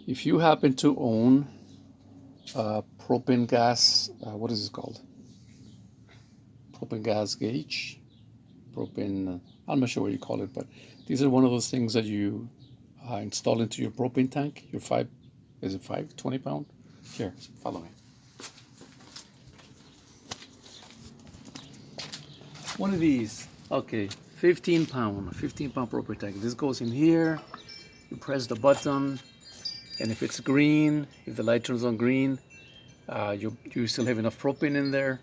If you happen to own propane gas, what is it called? Propane gas gauge, propane. I'm not sure what you call it, but these are one of those things that you install into your propane tank. Your five, is it 20 pound? Here, follow me. One of these. Okay, 15 pound propane tank. This goes in here. You press the button, and if it's green, if the light turns on green, you still have enough propane in there.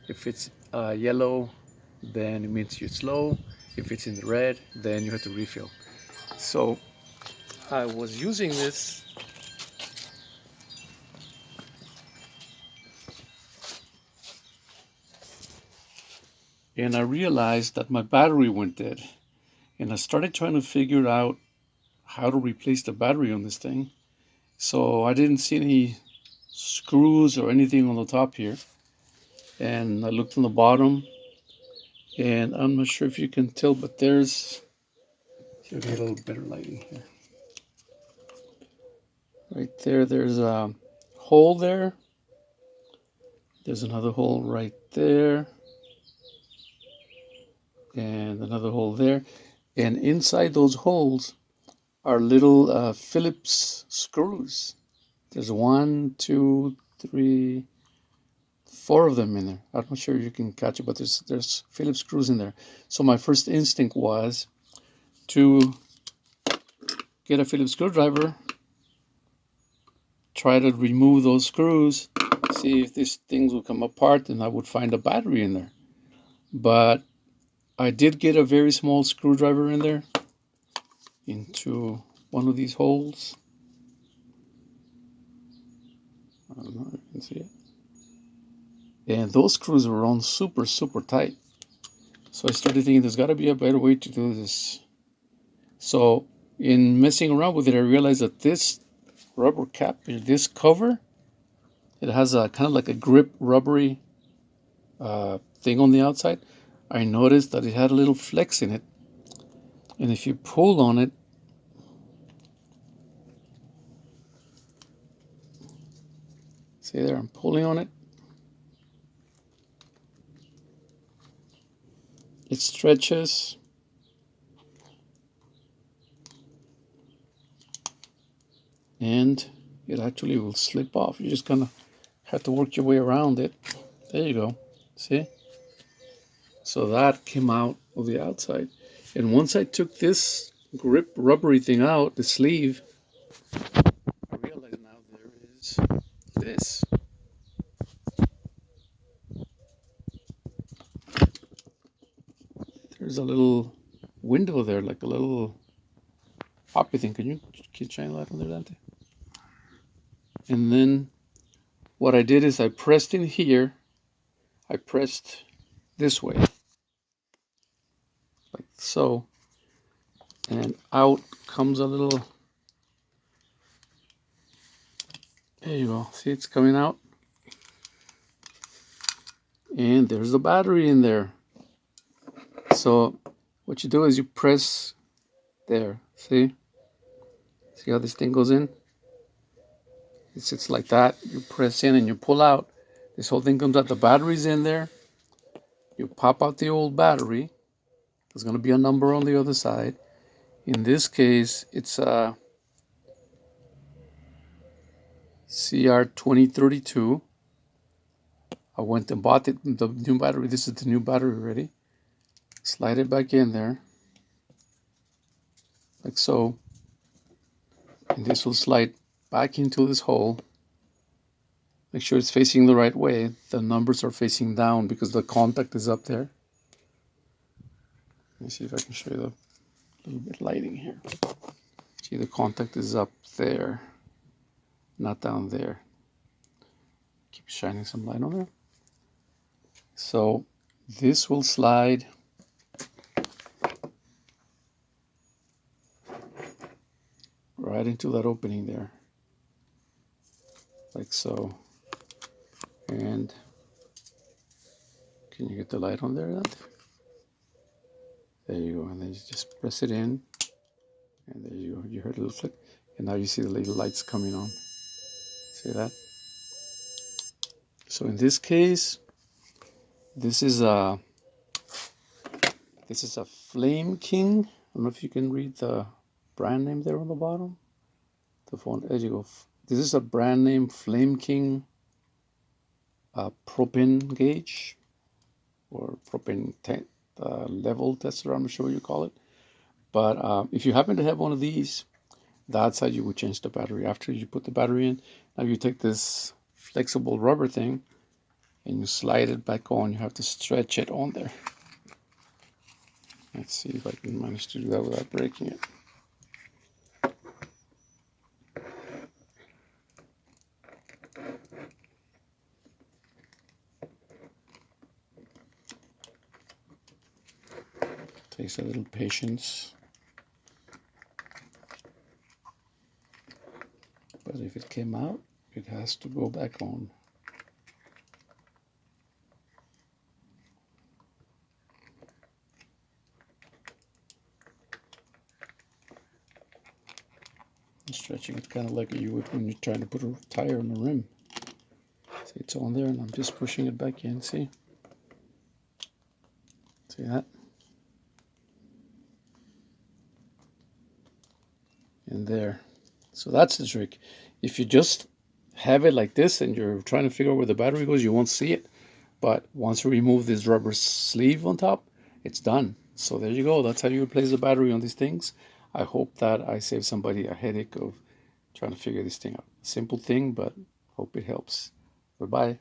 If it's yellow, then it means you're slow. If it's in the red, then you have to refill. So I was using this, and I realized that my battery went dead. And I started trying to figure out how to replace the battery on this thing. So I didn't see any screws or anything on the top here. And I looked on the bottom, and I'm not sure if you can tell, but there's, see if I get a little better lighting here. Right there, there's a hole there. There's another hole right there. And another hole there. And inside those holes are little Phillips screws. There's 1, 2, 3, 4 of them in there. I'm not sure you can catch it, but there's Phillips screws in there. So my first instinct was to get a Phillips screwdriver, try to remove those screws, see if these things will come apart, and I would find a battery in there. But I did get a very small screwdriver in there into one of these holes. I don't know if you can see it. And those screws were on super, super tight. So I started thinking there's got to be a better way to do this. So in messing around with it, I realized that this rubber cap, this cover, it has a kind of like a grip rubbery thing on the outside. I noticed that it had a little flex in it. And if you pull on it, see there, I'm pulling on it. It stretches. And it actually will slip off. You just kind of have to work your way around it. There you go. See? So that came out of the outside. And once I took this grip rubbery thing out, the sleeve, I realized now there is this. There's a little window there, like a little poppy thing. Can you shine a light on there, Dante? And then what I did is I pressed in here. I pressed this way, like so. And out comes a little, there you go, see it's coming out. And there's the battery in there. So what you do is you press there, see how this thing goes in? It sits like that. You press in and you pull out. This whole thing comes out, the battery's in there. You pop out the old battery. There's going to be a number on the other side. In this case, it's a CR2032. I went and bought it, the new battery. This is the new battery already. Slide it back in there, like so. And this will slide back into this hole. Make sure it's facing the right way. The numbers are facing down because the contact is up there. Let me see if I can show you a little bit lighting here. See, the contact is up there, not down there. Keep shining some light on there. So this will slide right into that opening there, like so. And can you get the light on there? There you go. And then you just press it in, and there you go. You heard a little click, And now you see the little lights coming on. See that? So in this case, this is a Flame King. I don't know if you can read the brand name there on the bottom. The font, there you go. This is a brand name Flame King propane gauge, or propane level tester, I'm not sure what you call it. But if you happen to have one of these, that's how you would change the battery. After you put the battery in, now you take this flexible rubber thing and you slide it back on. You have to stretch it on there. Let's see if I can manage to do that without breaking it. Takes a little patience. But if it came out, it has to go back on. I'm stretching it kind of like you would when you're trying to put a tire on the rim. See, it's on there, and I'm just pushing it back in. See? See that? And there. So that's the trick. If you just have it like this and you're trying to figure out where the battery goes, you won't see it. But once you remove this rubber sleeve on top, it's done. So there you go. That's how you replace the battery on these things. I hope that I save somebody a headache of trying to figure this thing out. Simple thing, but hope it helps. Goodbye.